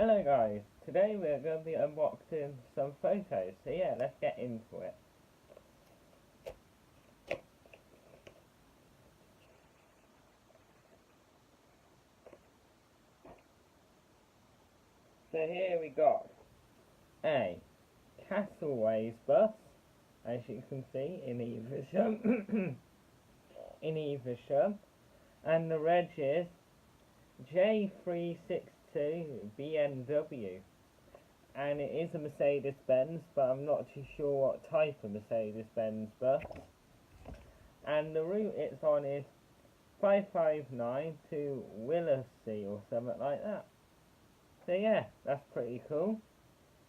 Hello guys, today we're going to be unboxing some photos, so yeah, let's get into it. So here we got a Castleways bus, as you can see in Evesham, and the reg is J362 BNW. And it is a Mercedes-Benz, but I'm not too sure what type of Mercedes-Benz bus. And the route it's on is 559 to Willacy or something like that. So yeah, that's pretty cool.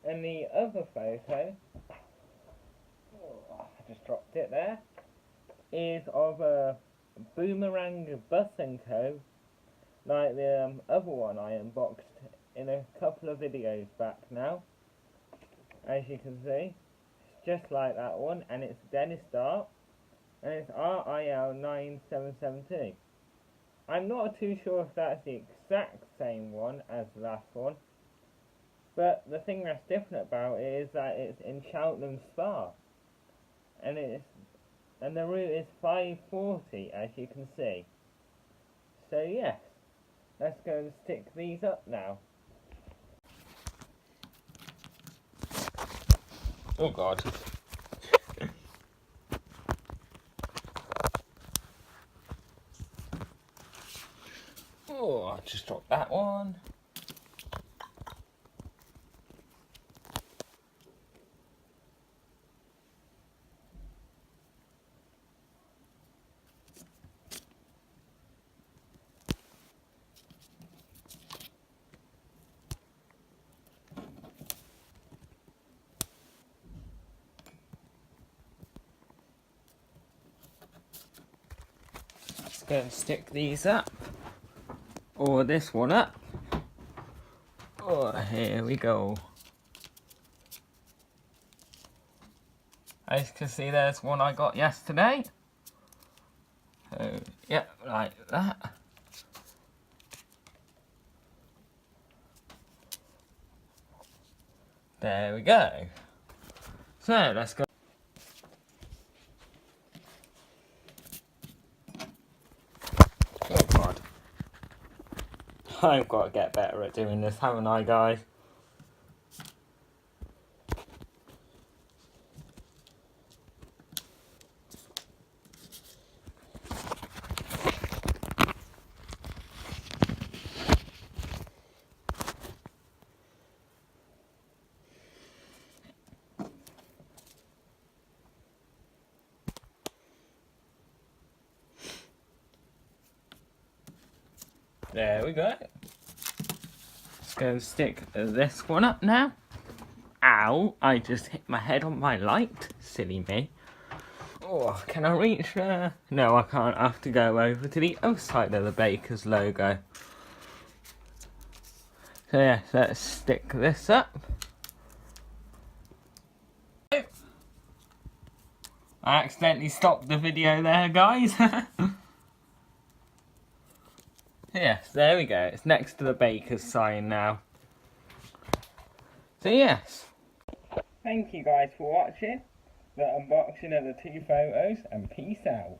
And the other photo, I just dropped it there, is of a Boomerang Bus & Co. Like the other one I unboxed in a couple of videos back now. As you can see, it's just like that one, and it's Dennis Dart, and it's RIL 9772. I'm not too sure if that's the exact same one as the last one, but the thing that's different about it is that it's in Cheltenham Spa, and the route is 540, as you can see. So yes, let's go and stick these up now. Oh god. Oh, I just dropped that one. Let's go and stick these up. Or this one up. Oh, here we go. As you can see, there's one I got yesterday. So, yep, like that. There we go. So, let's go. Oh god. I've got to get better at doing this, haven't I, guys? There we go. Let's go and stick this one up now. Ow, I just hit my head on my light. Silly me. Oh, can I reach there? No, I can't. I have to go over to the other side of the Baker's logo. So yeah, let's stick this up. I accidentally stopped the video there, guys. Yes, there we go. It's next to the Baker's sign now. So yes. Thank you guys for watching the unboxing of the two photos, and peace out.